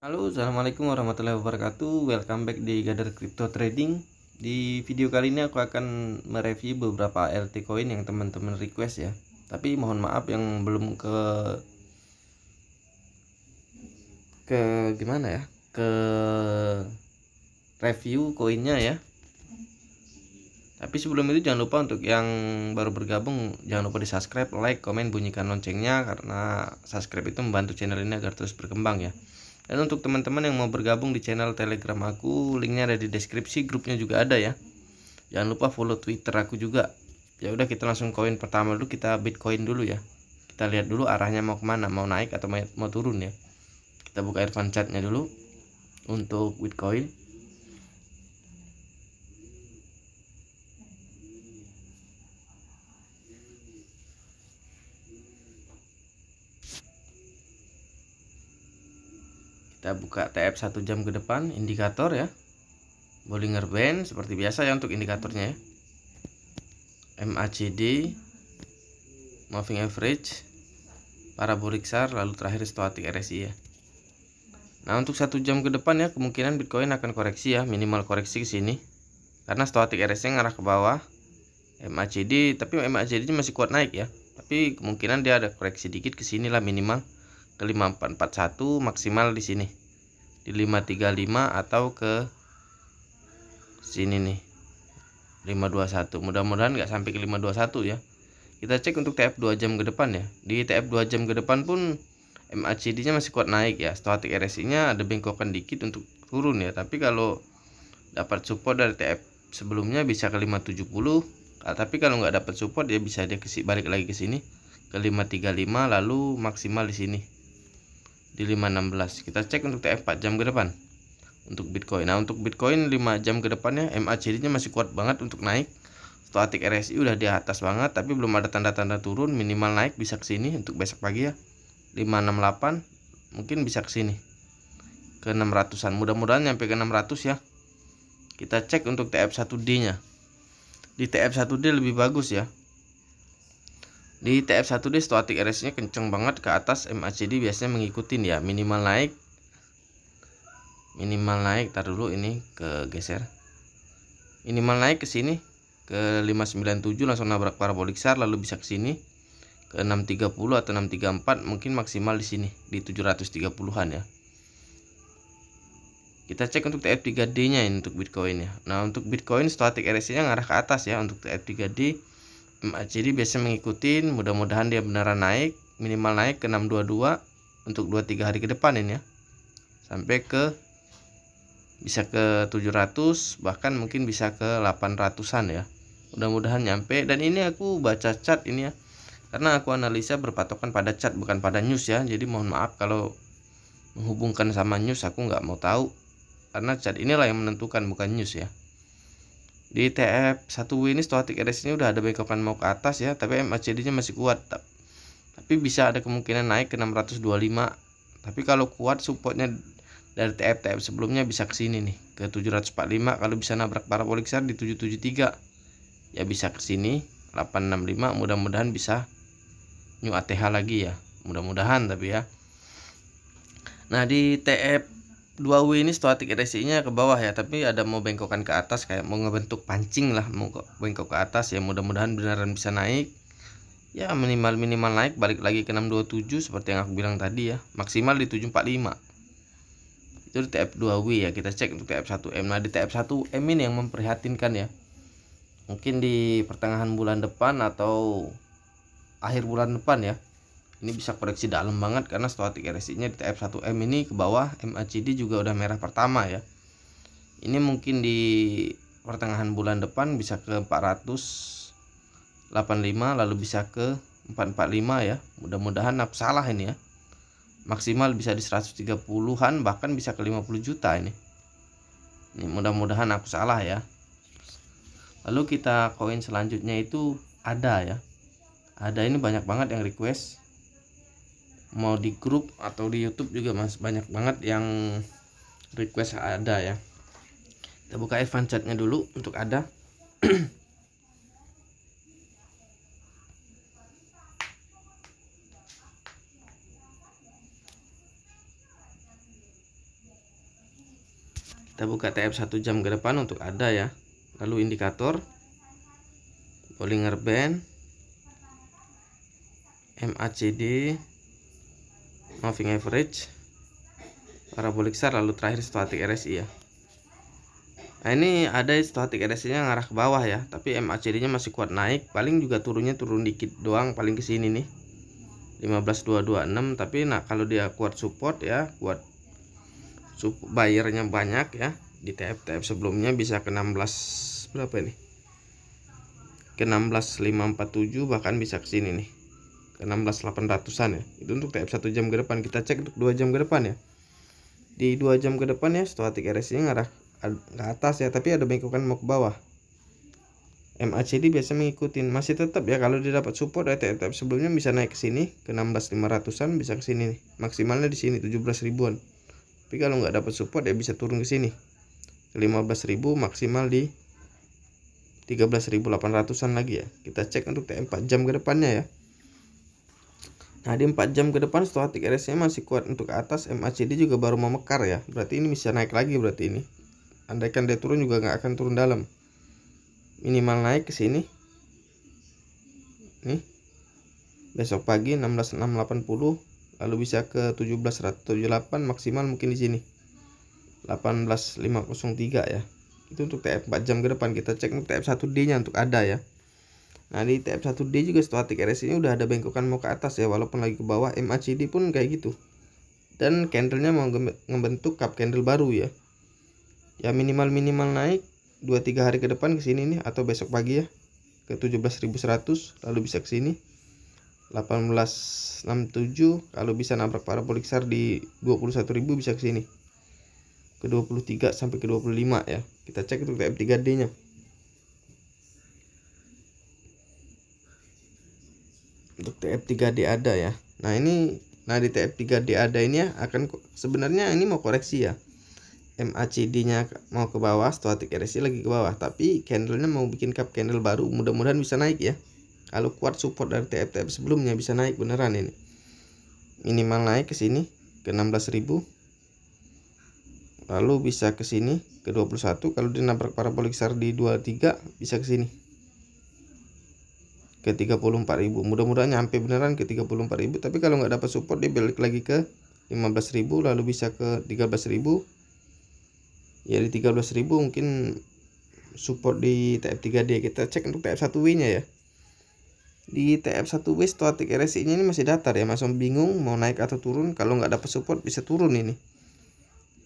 Halo, assalamualaikum warahmatullahi wabarakatuh. Welcome back di Gather Crypto Trading. Di video kali ini aku akan mereview beberapa LT coin yang teman-teman request ya. Tapi mohon maaf yang belum ke gimana ya? Ke review koinnya ya. Tapi sebelum itu jangan lupa untuk yang baru bergabung, jangan lupa di subscribe, like, komen, bunyikan loncengnya karena subscribe itu membantu channel ini agar terus berkembang ya. Dan untuk teman-teman yang mau bergabung di channel Telegram aku, linknya ada di deskripsi, grupnya juga ada ya. Jangan lupa follow Twitter aku juga. Ya udah kita langsung koin pertama dulu, kita Bitcoin dulu ya. Kita lihat dulu arahnya mau kemana, mau naik atau mau turun ya. Kita buka advance chartnya dulu untuk Bitcoin. Kita buka TF 1 jam ke depan, indikator ya. Bollinger Band seperti biasa ya untuk indikatornya ya. MACD, moving average, parabolic SAR, lalu terakhir stochastic RSI ya. Nah, untuk 1 jam ke depan ya kemungkinan Bitcoin akan koreksi ya, minimal koreksi ke sini. Karena stochastic RSI ngarah ke bawah. MACD, tapi MACD masih kuat naik ya. Tapi kemungkinan dia ada koreksi dikit ke sini lah, minimal ke 5441, maksimal di sini di 535 atau ke sini nih 521. Mudah-mudahan nggak sampai ke 521 ya. Kita cek untuk TF 2 jam ke depan ya. Di TF 2 jam ke depan pun MACD-nya masih kuat naik ya. Stochastic RSI-nya ada bengkokan dikit untuk turun ya. Tapi kalau dapat support dari TF sebelumnya bisa ke 570. Tapi kalau nggak dapat support ya bisa dia balik lagi ke sini ke 535, lalu maksimal di sini di 516. Kita cek untuk TF 4 jam ke depan untuk Bitcoin. Nah, untuk Bitcoin 5 jam ke depannya MACD-nya masih kuat banget untuk naik. Stochastic RSI udah di atas banget tapi belum ada tanda-tanda turun, minimal naik bisa ke sini untuk besok pagi ya. 568 mungkin bisa ke sini ke 600-an. Mudah-mudahan nyampe ke 600 ya. Kita cek untuk TF1D-nya. Di TF1D lebih bagus ya. Di TF1D stochastic RSI-nya kenceng banget ke atas, MACD biasanya mengikutin ya, minimal naik, tar dulu ini ke geser. Minimal naik ke sini ke 597 langsung nabrak parabolic SAR, lalu bisa ke sini ke 630 atau 634, mungkin maksimal di sini di 730-an ya. Kita cek untuk TF3D-nya ini untuk Bitcoin ya. Nah, untuk Bitcoin stochastic RSI-nya ngarah ke atas ya. Untuk TF3D MACD biasanya mengikutin, mudah-mudahan dia beneran naik, minimal naik ke 622 untuk 2-3 hari ke depan ini ya. Sampai ke bisa ke 700, bahkan mungkin bisa ke 800-an ya. Mudah-mudahan nyampe. Dan ini aku baca chart ini ya. Karena aku analisa berpatokan pada chart bukan pada news ya. Jadi mohon maaf kalau menghubungkan sama news, aku nggak mau tahu. Karena chart inilah yang menentukan, bukan news ya. Di TF1W ini stochastic RSI-nya udah ada bengkokan mau ke atas ya, tapi MACD-nya masih kuat. Tapi bisa ada kemungkinan naik ke 625. Tapi kalau kuat supportnya dari TF sebelumnya bisa ke sini nih, ke 745. Kalau bisa nabrak parabolic SAR di 773 ya bisa ke sini 865. Mudah-mudahan bisa new ATH lagi ya. Mudah-mudahan tapi ya. Nah, di TF 2W ini stochastic RSI-nya ke bawah ya, tapi ada mau bengkokan ke atas kayak mau ngebentuk pancing lah, mau bengkok ke atas ya. Mudah-mudahan beneran bisa naik. Ya minimal naik balik lagi ke 627 seperti yang aku bilang tadi ya. Maksimal di 745. Itu di TF2W ya. Kita cek untuk TF1M. Nah, di TF1M ini yang memprihatinkan ya. Mungkin di pertengahan bulan depan atau akhir bulan depan ya. Ini bisa koreksi dalam banget karena stochastic RSI-nya di TF1M ini ke bawah, MACD juga udah merah pertama ya. Ini mungkin di pertengahan bulan depan bisa ke 485, lalu bisa ke 445 ya. Mudah-mudahan aku salah ini ya. Maksimal bisa di 130-an, bahkan bisa ke 50 juta ini. Ini mudah-mudahan aku salah ya. Lalu kita koin selanjutnya itu ada ya. Ada ini banyak banget yang request. Mau di grup atau di YouTube juga mas banyak banget yang request ada ya. Kita buka advance chartnya dulu untuk ada. Kita buka TF 1 jam ke depan untuk ada ya. Lalu indikator, Bollinger Band, MACD, moving average, parabolic SAR, lalu terakhir stochastic RSI ya. Nah ini ada stochastic RSI nya ngarah ke bawah ya, tapi MACD nya masih kuat naik, paling juga turunnya turun dikit doang, paling ke sini nih 15.226. Tapi nah kalau dia kuat support ya, kuat bayarnya banyak ya, di TF sebelumnya bisa ke 16 berapa ini, ke 16.547, bahkan bisa ke sini nih ke 16.800-an ya. Itu untuk TF 1 jam ke depan. Kita cek untuk 2 jam ke depan ya. Di 2 jam ke depan ya, stochastic RSI nya ngarah ke atas ya, tapi ada bengkokan mau ke bawah. MACD biasa ngikutin, masih tetap ya, kalau dia dapat support dari TF sebelumnya bisa naik ke sini ke 16.500-an, bisa ke sini nih. Maksimalnya di sini 17 ribuan. Tapi kalau nggak dapat support ya bisa turun ke sini ke 15.000, maksimal di 13.800-an lagi ya. Kita cek untuk TF 4 jam ke depannya ya. Nah di 4 jam ke depan stochastic RSI nya masih kuat untuk atas, MACD juga baru mau mekar ya, berarti ini bisa naik lagi. Berarti ini andaikan dia turun juga nggak akan turun dalam, minimal naik ke sini nih besok pagi 16.680, lalu bisa ke 17.178, maksimal mungkin di sini 18.503 ya. Itu untuk TF 4 jam ke depan. Kita cek untuk TF 1D nya untuk ada ya. Nah di TF 1D juga stochastic RSI nya udah ada bengkokan mau ke atas ya, walaupun lagi ke bawah. MACD pun kayak gitu, dan candlenya mau ngebentuk cup candle baru ya. Ya minimal naik 2-3 hari ke depan ke sini nih, atau besok pagi ya ke 17.100, lalu bisa ke sini 18.67, kalau bisa nabrak parabolic SAR di 21.000 bisa ke sini ke 23 sampai ke 25 ya. Kita cek untuk TF 3D nya. Untuk TF 3D ada ya. Nah di TF 3D ada ini ya, akan sebenarnya ini mau koreksi ya. MACD nya mau ke bawah, stochastic RSI lagi ke bawah, tapi candlenya mau bikin cup candle baru, mudah-mudahan bisa naik ya. Kalau kuat support dari TF sebelumnya bisa naik beneran ini. Minimal naik ke sini ke 16.000, lalu bisa ke sini ke 21. Kalau dia nabrak parabolic SAR di 23 bisa ke sini ke 34.000. Mudah-mudahan nyampe beneran ke 34.000, tapi kalau nggak dapat support dia balik lagi ke 15.000, lalu bisa ke 13.000 ya. Di 13.000 mungkin support di TF 3D. Kita cek untuk TF 1W nya ya. Di TF 1W stochastic RSI nya ini masih datar ya, masih bingung mau naik atau turun. Kalau nggak dapat support bisa turun ini.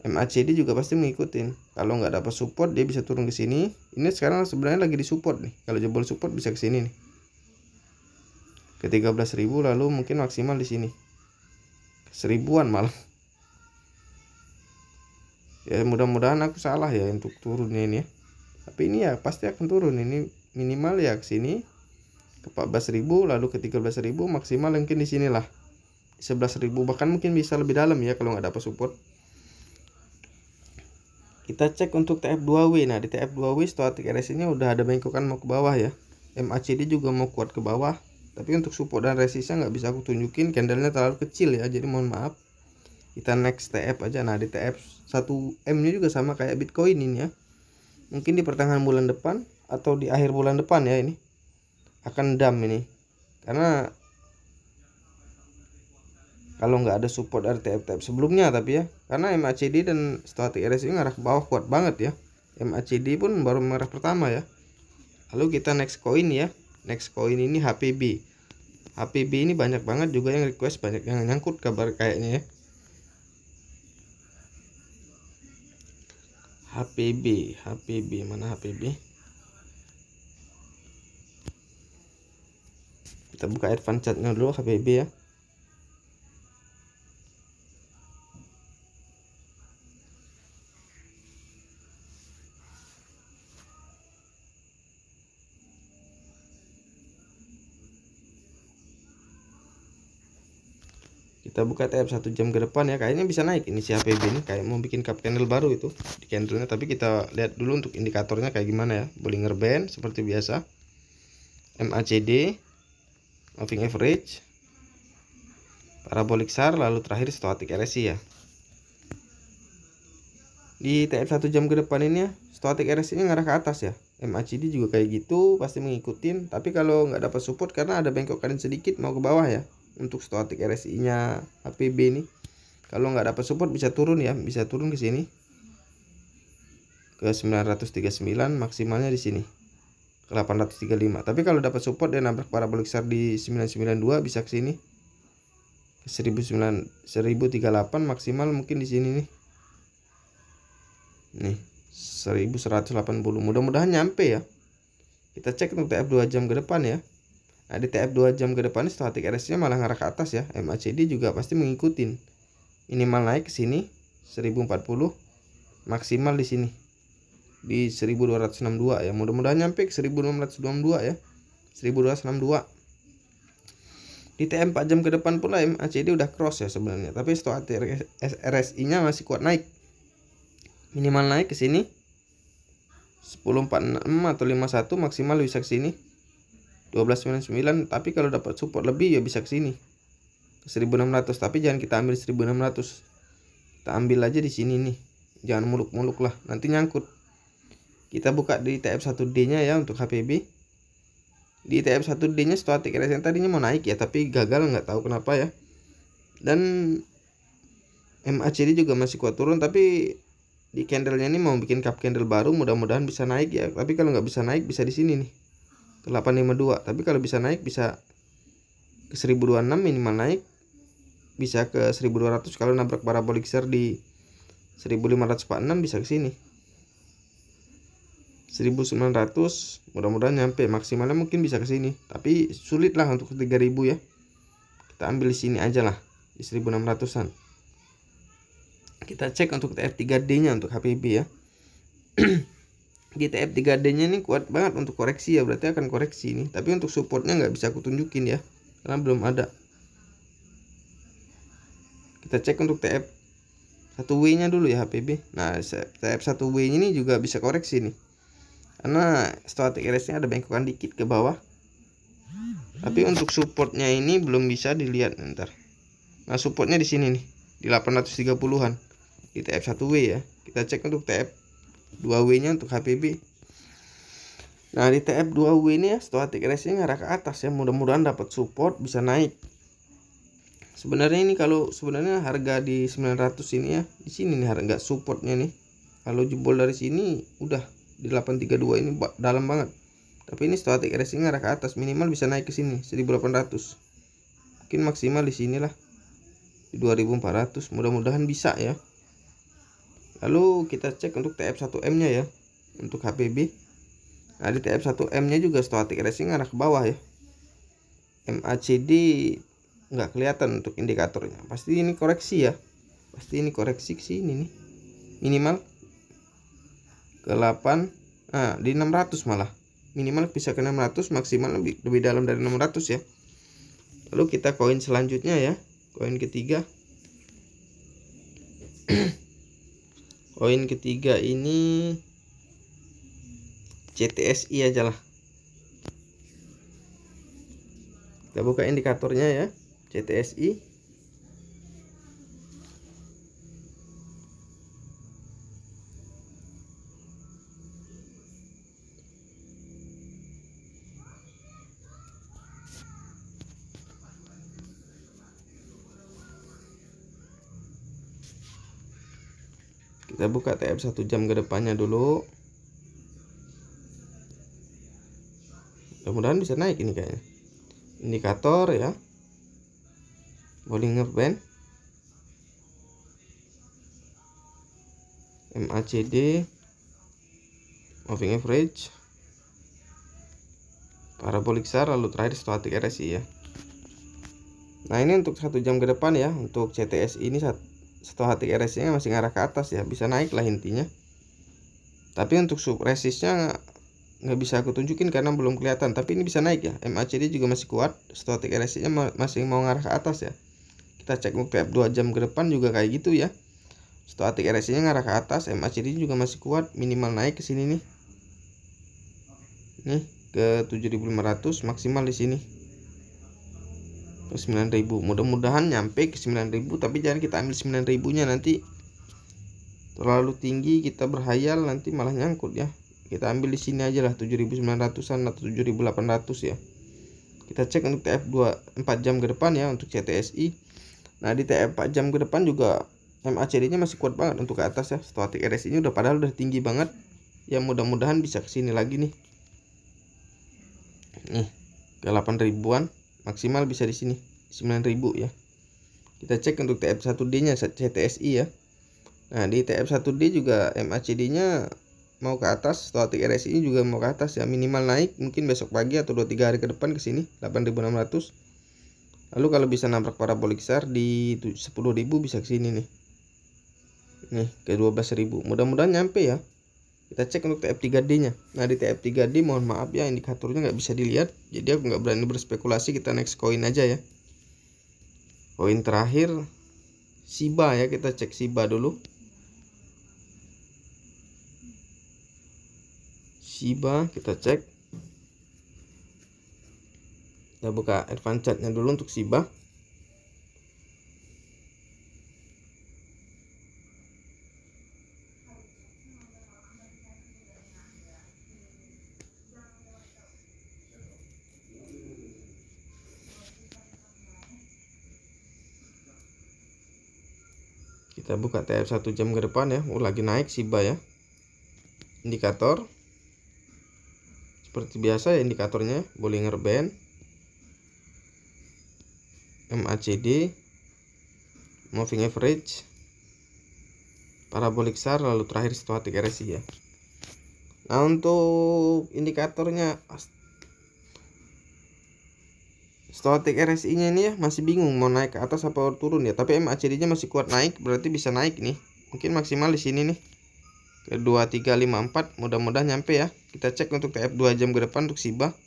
MACD juga pasti mengikutin, kalau nggak dapat support dia bisa turun ke sini. Ini sekarang sebenarnya lagi di support nih, kalau jebol support bisa ke sini nih ke 13.000, lalu mungkin maksimal di sini 1000-an malah ya. Mudah-mudahan aku salah ya untuk turunnya ini ya, tapi ini ya pasti akan turun. Ini minimal ya ke sini ke 14.000, lalu ke 13.000, maksimal mungkin di sinilah 11.000, bahkan mungkin bisa lebih dalam ya kalau nggak dapat support. Kita cek untuk TF2W. Nah di TF2W stochastic RSI nya udah ada bengkokan mau ke bawah ya. MACD juga mau kuat ke bawah, tapi untuk support dan resistnya nggak bisa aku tunjukin, candlenya terlalu kecil ya, jadi mohon maaf. Kita next TF aja. Nah di TF 1M nya juga sama kayak Bitcoin ini ya, mungkin di pertengahan bulan depan atau di akhir bulan depan ya, ini akan dump ini, karena kalau nggak ada support dari TF sebelumnya. Tapi ya karena MACD dan stochastic RSI ngarah ke bawah kuat banget ya, MACD pun baru merah pertama ya. Lalu kita next coin ya. Next coin ini HPB. HPB ini banyak banget juga yang request, banyak yang nyangkut kabar kayaknya ya. HPB mana HPB? Kita buka advance chartnya dulu HPB ya. Kita buka TF 1 jam ke depan ya, kayaknya bisa naik ini si HPB ini, kayak mau bikin cup candle baru itu di candlenya. Tapi kita lihat dulu untuk indikatornya kayak gimana ya. Bollinger Band seperti biasa, MACD, moving average, parabolic SAR, lalu terakhir stochastic RSI ya. Di TF 1 jam ke depan ini ya, stochastic RSI nya ngarah ke atas ya. MACD juga kayak gitu, pasti mengikutin. Tapi kalau nggak dapat support karena ada bengkokan sedikit mau ke bawah ya. Untuk stochastic RSI nya HPB ini, kalau nggak dapat support bisa turun ya, bisa turun ke sini ke 939, maksimalnya di sini ke 835. Tapi kalau dapat support dan nabrak parabolic SAR di 992 bisa ke sini ke 1038, maksimal mungkin di sini nih. Nih 1180, mudah-mudahan nyampe ya. Kita cek untuk TF 2 jam ke depan ya. Nah di TF 2 jam ke depan stochastic RSI nya malah ngarah ke atas ya. MACD juga pasti mengikutin. Minimal naik ke sini 1040, maksimal di sini di 1262 ya. Mudah-mudahan nyampe ke 1692 ya. 1262. Di TM 4 jam ke depan pula MACD udah cross ya sebenarnya, tapi stochastic RSI nya masih kuat naik. Minimal naik ke sini 1046 atau 51, maksimal bisa ke sini 1299. Tapi kalau dapat support lebih ya bisa ke sini ke 1600, tapi jangan kita ambil 1600. Kita ambil aja di sini nih. Jangan muluk-muluk lah, nanti nyangkut. Kita buka di TF1D nya ya untuk HPB. Di TF1D nya stochastic RSI yang tadinya mau naik ya, tapi gagal, nggak tahu kenapa ya. Dan MACD juga masih kuat turun, tapi di candlenya ini mau bikin cup candle baru, mudah-mudahan bisa naik ya. Tapi kalau nggak bisa naik bisa di sini nih ke 852. Tapi kalau bisa naik bisa ke 1026 minimal naik, bisa ke 1200. Kalau nabrak parabolic SAR di 1546 bisa ke sini 1900, mudah-mudahan nyampe. Maksimalnya mungkin bisa ke sini, tapi sulit lah untuk 3000 ya. Kita ambil di sini aja lah di 1600-an. Kita cek untuk TF3D nya untuk HPB ya. Di TF3D nya ini kuat banget untuk koreksi ya, berarti akan koreksi ini. Tapi untuk supportnya nggak bisa aku tunjukin ya, karena belum ada. Kita cek untuk TF1W nya dulu ya HPB. Nah TF1W ini juga bisa koreksi nih, karena stochastic RSI nya ada bengkokan dikit ke bawah. Tapi untuk supportnya ini belum bisa dilihat ntar. Nah supportnya di sini nih di 830-an di TF1W ya. Kita cek untuk TF2W nya untuk HPB. Nah di TF2W ini ya stochastic RSI nya ngarah ke atas ya, mudah-mudahan dapat support bisa naik. Sebenarnya ini kalau sebenarnya harga di 900 ini ya, di sini nih harga supportnya nih. Kalau jebol dari sini udah di 832 ini dalam banget. Tapi ini stochastic RSI nya ngarah ke atas, minimal bisa naik ke sini 1800. Mungkin maksimal di sinilah di 2400, mudah-mudahan bisa ya. Lalu kita cek untuk TF1M nya ya untuk HPB. Nah di TF1M nya juga stochastic RSI ngarah ke bawah ya. MACD nggak kelihatan untuk indikatornya, pasti ini koreksi ya, pasti ini koreksi ke sini nih, minimal ke 8, nah di 600 malah, minimal bisa ke 600, maksimal lebih dalam dari 600 ya. Lalu kita koin selanjutnya ya, koin ketiga. Koin ketiga ini CTSI aja lah. Kita buka indikatornya ya, CTSI. Kita buka TF 1 jam ke depannya dulu. Mudah-mudahan bisa naik ini kayaknya. Indikator ya, Bollinger Band, MACD, moving average, parabolic SAR, lalu terakhir stochastic RSI ya. Nah ini untuk 1 jam ke depan ya. Untuk CTS ini stochastic RSI nya masih ngarah ke atas ya, bisa naik lah intinya. Tapi untuk sub resistnya nggak bisa aku tunjukin karena belum kelihatan, tapi ini bisa naik ya. MACD juga masih kuat, stochastic RSI nya masih mau ngarah ke atas ya. Kita cek untuk TF 2 jam ke depan juga kayak gitu ya. Stochastic RSI nya ngarah ke atas, MACD juga masih kuat, minimal naik ke sini nih. Nih ke 7500, maksimal di sini ke 9000. Mudah-mudahan nyampe ke 9000, tapi jangan kita ambil 9000 nya, nanti terlalu tinggi kita berhayal nanti malah nyangkut ya. Kita ambil di sini aja lah 7.900-an atau 7.800 ya. Kita cek untuk TF 4 jam ke depan ya untuk CTSI. Nah di TF 4 jam ke depan juga MACD nya masih kuat banget untuk ke atas ya. Stochastic RSI ini padahal udah tinggi banget ya, mudah-mudahan bisa kesini lagi nih ke 8.000-an, maksimal bisa di sini 9.000 ya. Kita cek untuk TF 1D nya CTSI ya. Nah di TF 1D juga MACD nya mau ke atas, stochastic RSI ini juga mau ke atas ya, minimal naik mungkin besok pagi atau 2-3 hari ke depan ke sini 8.600. Lalu kalau bisa nabrak parabolik SAR di 10.000 bisa ke sini nih ke 12.000. Mudah-mudahan nyampe ya. Kita cek untuk TF3D nya. Nah di TF3D mohon maaf ya, indikatornya nggak bisa dilihat, jadi aku nggak berani berspekulasi. Kita next koin aja ya. Koin terakhir Shiba ya, kita cek Shiba dulu. Shiba kita cek, kita buka advance chartnya dulu untuk Shiba. Kita buka TF 1 jam ke depan ya. Lagi naik Shiba ya. Indikator seperti biasa ya, indikatornya Bollinger Band, MACD, Moving Average, Parabolic SAR, lalu terakhir Stochastic RSI ya. Nah untuk indikatornya Stochastic RSI nya ini ya masih bingung mau naik ke atas apa turun ya, tapi MACD nya masih kuat naik, berarti bisa naik nih. Mungkin maksimal di sini nih ke 2354, mudah-mudahan nyampe ya. Kita cek untuk TF 2 jam ke depan untuk Shiba.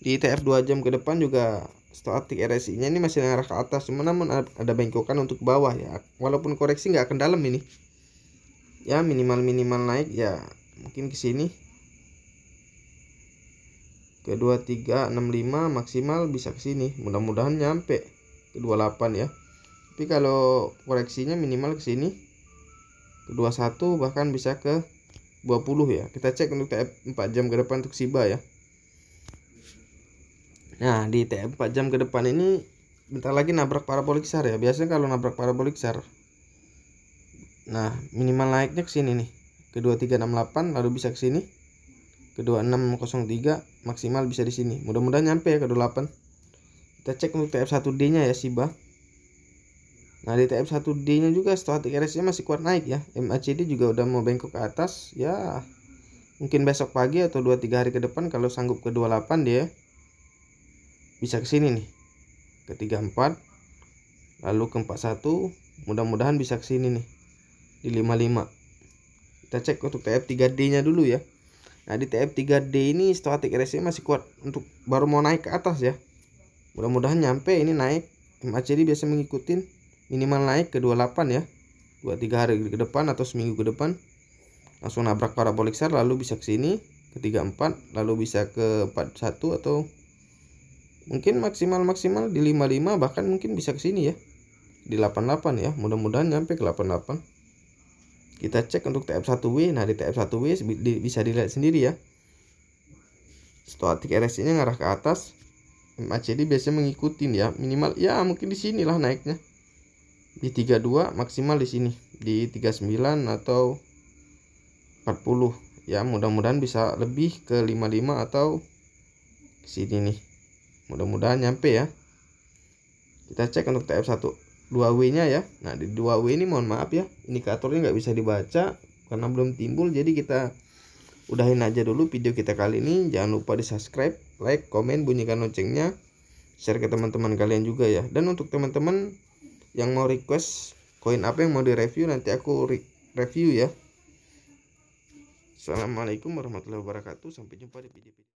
Di TF 2 jam ke depan juga stochastic RSI nya ini masih mengarah ke atas, namun ada bengkokan untuk ke bawah ya. Walaupun koreksi nggak akan dalam ini ya, minimal naik ya mungkin ke sini ke 2365, maksimal bisa ke sini, mudah-mudahan nyampe ke 28 ya. Tapi kalau koreksinya minimal ke sini ke 21, bahkan bisa ke 20 ya. Kita cek untuk TF 4 jam ke depan untuk Shiba ya. Nah di TF 4 jam ke depan ini bentar lagi nabrak parabolik SAR ya. Biasanya kalau nabrak parabolik SAR, nah minimal naiknya ke sini nih ke 2368, lalu bisa ke sini ke 2603, maksimal bisa di sini. Mudah-mudahan nyampe ya ke 28. Kita cek untuk TF 1D nya ya Shiba. Nah di TF 1D nya juga stochastic RSI nya masih kuat naik ya. MACD juga udah mau bengkok ke atas ya. Mungkin besok pagi atau 2-3 hari ke depan kalau sanggup ke 28 dia bisa ke sini nih ke 34, lalu ke 41, mudah-mudahan bisa ke sini nih di 55. Kita cek untuk TF3D nya dulu ya. Nah di TF3D ini stochastic RSI masih kuat untuk baru mau naik ke atas ya. Mudah-mudahan nyampe ini naik. MACD biasa mengikutin, minimal naik ke 28 ya. 2-3 hari ke depan atau seminggu ke depan langsung nabrak parabolik SAR, lalu bisa ke sini ke 34, lalu bisa ke 41 atau mungkin maksimal di 55, bahkan mungkin bisa ke sini ya di 88 ya. Mudah-mudahan nyampe ke 88. Kita cek untuk TF1W. Nah di TF1W bisa dilihat sendiri ya, stochastic RSI nya ngarah ke atas, MACD biasanya mengikutin ya, minimal ya mungkin di sinilah naiknya di 32, maksimal di sini di 39 atau 40 ya. Mudah-mudahan bisa lebih ke 55 atau ke sini nih, mudah-mudahan nyampe ya. Kita cek untuk TF1 2W nya ya. Nah di 2W ini mohon maaf ya, indikatornya nggak bisa dibaca karena belum timbul, jadi kita udahin aja dulu video kita kali ini. Jangan lupa di subscribe, like, komen, bunyikan loncengnya, share ke teman-teman kalian juga ya. Dan untuk teman-teman yang mau request koin apa yang mau direview, nanti aku review ya. Assalamualaikum warahmatullahi wabarakatuh, sampai jumpa di video